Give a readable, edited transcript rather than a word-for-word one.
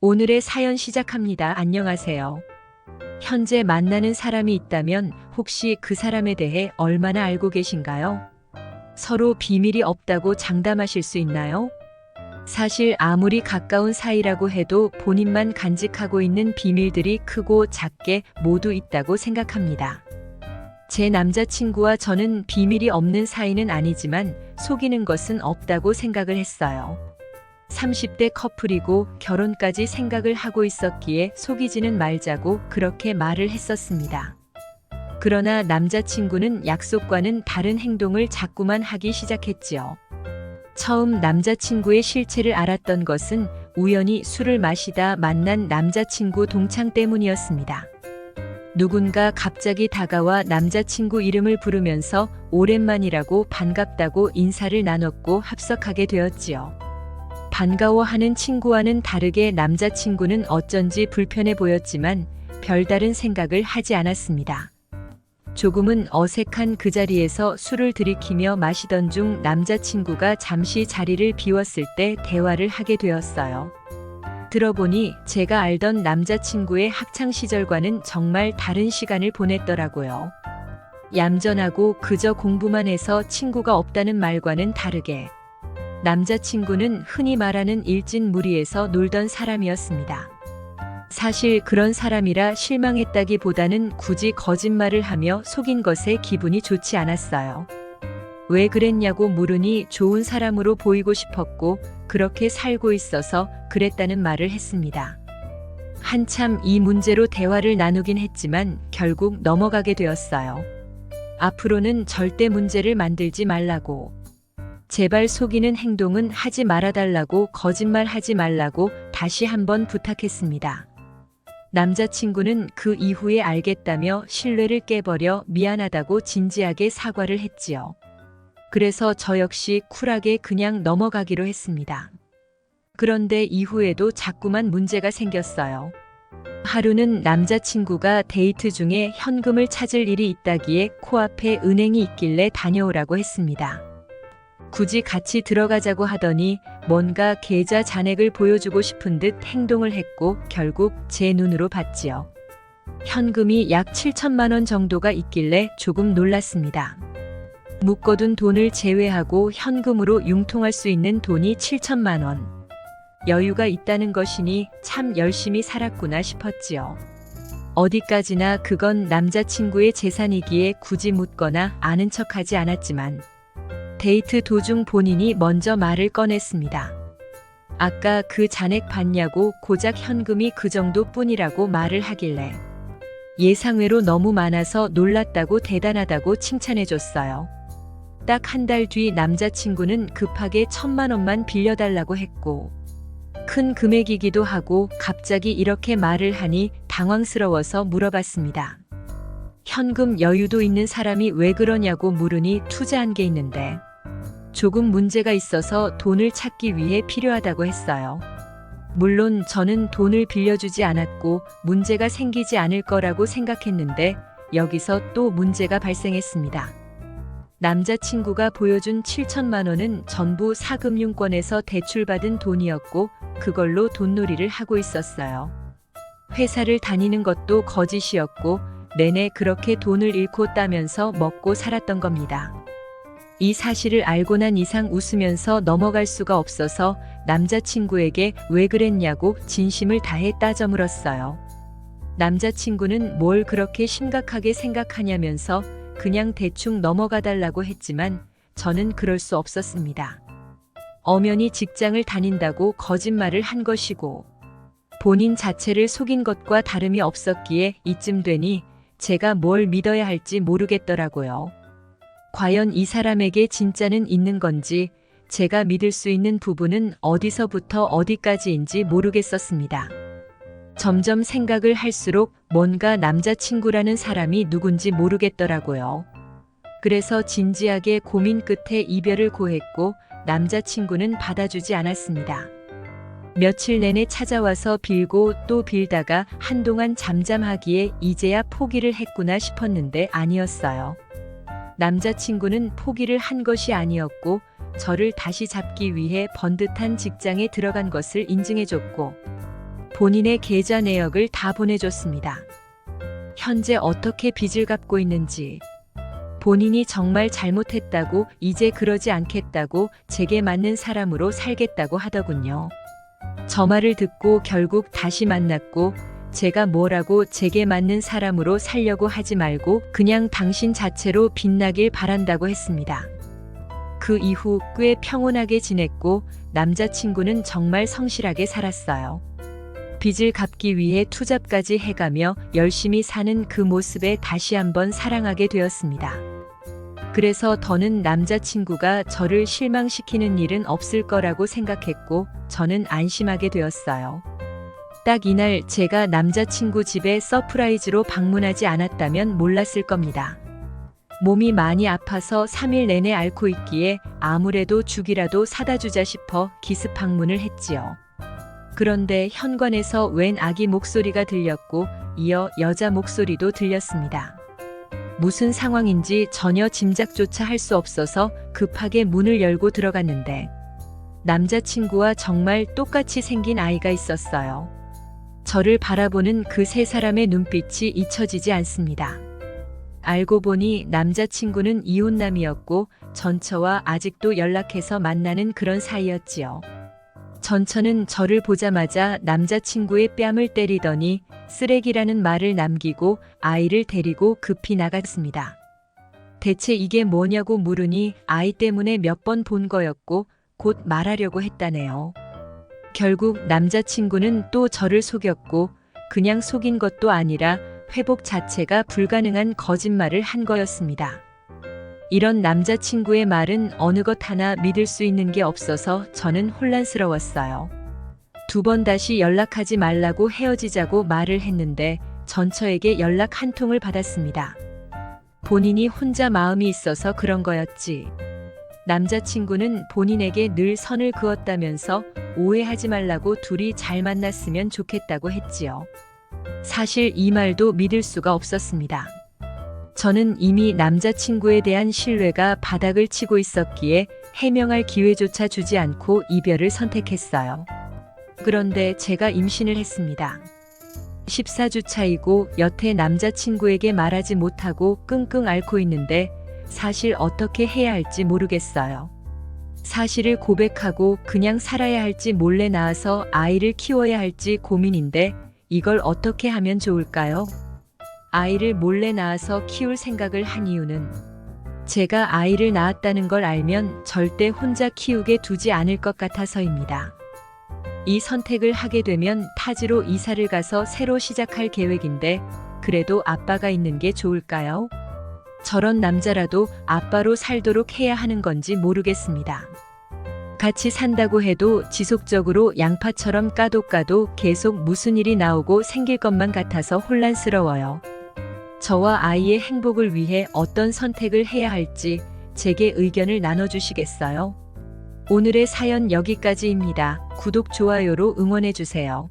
오늘의 사연 시작합니다. 안녕하세요. 현재 만나는 사람이 있다면 혹시 그 사람에 대해 얼마나 알고 계신가요? 서로 비밀이 없다고 장담하실 수 있나요? 사실 아무리 가까운 사이라고 해도 본인만 간직하고 있는 비밀들이 크고 작게 모두 있다고 생각합니다. 제 남자친구와 저는 비밀이 없는 사이는 아니지만 속이는 것은 없다고 생각을 했어요. 30대 커플이고 결혼까지 생각을 하고 있었기에 속이지는 말자고 그렇게 말을 했었습니다. 그러나 남자친구는 약속과는 다른 행동을 자꾸만 하기 시작했지요. 처음 남자친구의 실체를 알았던 것은 우연히 술을 마시다 만난 남자친구 동창 때문이었습니다. 누군가 갑자기 다가와 남자친구 이름을 부르면서 오랜만이라고 반갑다고 인사를 나눴고 합석하게 되었지요. 반가워하는 친구와는 다르게 남자친구는 어쩐지 불편해 보였지만 별다른 생각을 하지 않았습니다. 조금은 어색한 그 자리에서 술을 들이키며 마시던 중 남자친구가 잠시 자리를 비웠을 때 대화를 하게 되었어요. 들어보니 제가 알던 남자친구의 학창시절과는 정말 다른 시간을 보냈더라고요. 얌전하고 그저 공부만 해서 친구가 없다는 말과는 다르게 남자친구는 흔히 말하는 일진무리에서 놀던 사람이었습니다. 사실 그런 사람이라 실망했다기보다는 굳이 거짓말을 하며 속인 것에 기분이 좋지 않았어요. 왜 그랬냐고 물으니 좋은 사람으로 보이고 싶었고 그렇게 살고 있어서 그랬다는 말을 했습니다. 한참 이 문제로 대화를 나누긴 했지만 결국 넘어가게 되었어요. 앞으로는 절대 문제를 만들지 말라고. 제발 속이는 행동은 하지 말아달라고 거짓말하지 말라고 다시 한번 부탁했습니다. 남자친구는 그 이후에 알겠다며 신뢰를 깨버려 미안하다고 진지하게 사과를 했지요. 그래서 저 역시 쿨하게 그냥 넘어가기로 했습니다. 그런데 이후에도 자꾸만 문제가 생겼어요. 하루는 남자친구가 데이트 중에 현금을 찾을 일이 있다기에 코앞에 은행이 있길래 다녀오라고 했습니다. 굳이 같이 들어가자고 하더니 뭔가 계좌 잔액을 보여주고 싶은 듯 행동을 했고 결국 제 눈으로 봤지요. 현금이 약 7천만 원 정도가 있길래 조금 놀랐습니다. 묶어둔 돈을 제외하고 현금으로 융통할 수 있는 돈이 7천만 원. 여유가 있다는 것이니 참 열심히 살았구나 싶었지요. 어디까지나 그건 남자친구의 재산이기에 굳이 묻거나 아는 척하지 않았지만 데이트 도중 본인이 먼저 말을 꺼냈습니다. 아까 그 잔액 봤냐고 고작 현금이 그 정도뿐이라고 말을 하길래 예상외로 너무 많아서 놀랐다고 대단하다고 칭찬해줬어요. 딱 한 달 뒤 남자친구는 급하게 1,000만 원만 빌려달라고 했고 큰 금액이기도 하고 갑자기 이렇게 말을 하니 당황스러워서 물어봤습니다. 현금 여유도 있는 사람이 왜 그러냐고 물으니 투자한 게 있는데 조금 문제가 있어서 돈을 찾기 위해 필요하다고 했어요. 물론 저는 돈을 빌려주지 않았고 문제가 생기지 않을 거라고 생각했는데 여기서 또 문제가 발생했습니다. 남자친구가 보여준 7천만 원은 전부 사금융권에서 대출받은 돈이었고 그걸로 돈놀이를 하고 있었어요. 회사를 다니는 것도 거짓이었고 내내 그렇게 돈을 잃고 따면서 먹고 살았던 겁니다. 이 사실을 알고 난 이상 웃으면서 넘어갈 수가 없어서 남자친구에게 왜 그랬냐고 진심을 다해 따져 물었어요. 남자친구는 뭘 그렇게 심각하게 생각하냐면서 그냥 대충 넘어가 달라고 했지만 저는 그럴 수 없었습니다. 엄연히 직장을 다닌다고 거짓말을 한 것이고 본인 자체를 속인 것과 다름이 없었기에 이쯤 되니 제가 뭘 믿어야 할지 모르겠더라고요. 과연 이 사람에게 진짜는 있는 건지 제가 믿을 수 있는 부분은 어디서부터 어디까지인지 모르겠었습니다. 점점 생각을 할수록 뭔가 남자친구라는 사람이 누군지 모르겠더라고요. 그래서 진지하게 고민 끝에 이별을 고했고 남자친구는 받아주지 않았습니다. 며칠 내내 찾아와서 빌고 또 빌다가 한동안 잠잠하기에 이제야 포기를 했구나 싶었는데 아니었어요. 남자친구는 포기를 한 것이 아니었고 저를 다시 잡기 위해 번듯한 직장에 들어간 것을 인증해줬고 본인의 계좌 내역을 다 보내줬습니다. 현재 어떻게 빚을 갚고 있는지, 본인이 정말 잘못했다고 이제 그러지 않겠다고 제게 맞는 사람으로 살겠다고 하더군요. 저 말을 듣고 결국 다시 만났고 제가 뭐라고 제게 맞는 사람으로 살려고 하지 말고 그냥 당신 자체로 빛나길 바란다고 했습니다. 그 이후 꽤 평온하게 지냈고 남자친구는 정말 성실하게 살았어요. 빚을 갚기 위해 투잡까지 해가며 열심히 사는 그 모습에 다시 한번 사랑하게 되었습니다. 그래서 더는 남자친구가 저를 실망시키는 일은 없을 거라고 생각했고 저는 안심하게 되었어요. 딱 이날 제가 남자친구 집에 서프라이즈로 방문하지 않았다면 몰랐을 겁니다. 몸이 많이 아파서 3일 내내 앓고 있기에 아무래도 죽이라도 사다 주자 싶어 기습 방문을 했지요. 그런데 현관에서 웬 아기 목소리가 들렸고 이어 여자 목소리도 들렸습니다. 무슨 상황인지 전혀 짐작조차 할 수 없어서 급하게 문을 열고 들어갔는데 남자친구와 정말 똑같이 생긴 아이가 있었어요. 저를 바라보는 그 세 사람의 눈빛이 잊혀지지 않습니다. 알고 보니 남자친구는 이혼남이었고 전처와 아직도 연락해서 만나는 그런 사이였지요. 전처는 저를 보자마자 남자친구의 뺨을 때리더니 쓰레기라는 말을 남기고 아이를 데리고 급히 나갔습니다. 대체 이게 뭐냐고 물으니 아이 때문에 몇 번 본 거였고 곧 말하려고 했다네요. 결국 남자친구는 또 저를 속였고 그냥 속인 것도 아니라 회복 자체가 불가능한 거짓말을 한 거였습니다. 이런 남자친구의 말은 어느 것 하나 믿을 수 있는 게 없어서 저는 혼란스러웠어요. 2번 다시 연락하지 말라고 헤어지자고 말을 했는데 전처에게 연락 한 통을 받았습니다. 본인이 혼자 마음이 있어서 그런 거였지. 남자친구는 본인에게 늘 선을 그었다면서 오해하지 말라고 둘이 잘 만났으면 좋겠다고 했지요. 사실 이 말도 믿을 수가 없었습니다. 저는 이미 남자친구에 대한 신뢰가 바닥을 치고 있었기에 해명할 기회조차 주지 않고 이별을 선택했어요. 그런데 제가 임신을 했습니다. 14주 차이고 여태 남자친구에게 말하지 못하고 끙끙 앓고 있는데 사실 어떻게 해야 할지 모르겠어요. 사실을 고백하고 그냥 살아야 할지 몰래 낳아서 아이를 키워야 할지 고민인데 이걸 어떻게 하면 좋을까요? 아이를 몰래 낳아서 키울 생각을 한 이유는 제가 아이를 낳았다는 걸 알면 절대 혼자 키우게 두지 않을 것 같아서입니다. 이 선택을 하게 되면 타지로 이사를 가서 새로 시작할 계획인데 그래도 아빠가 있는 게 좋을까요? 저런 남자라도 아빠로 살도록 해야 하는 건지 모르겠습니다. 같이 산다고 해도 지속적으로 양파처럼 까도 계속 무슨 일이 나오고 생길 것만 같아서 혼란스러워요. 저와 아이의 행복을 위해 어떤 선택을 해야 할지 제게 의견을 나눠주시겠어요? 오늘의 사연 여기까지입니다. 구독, 좋아요로 응원해주세요.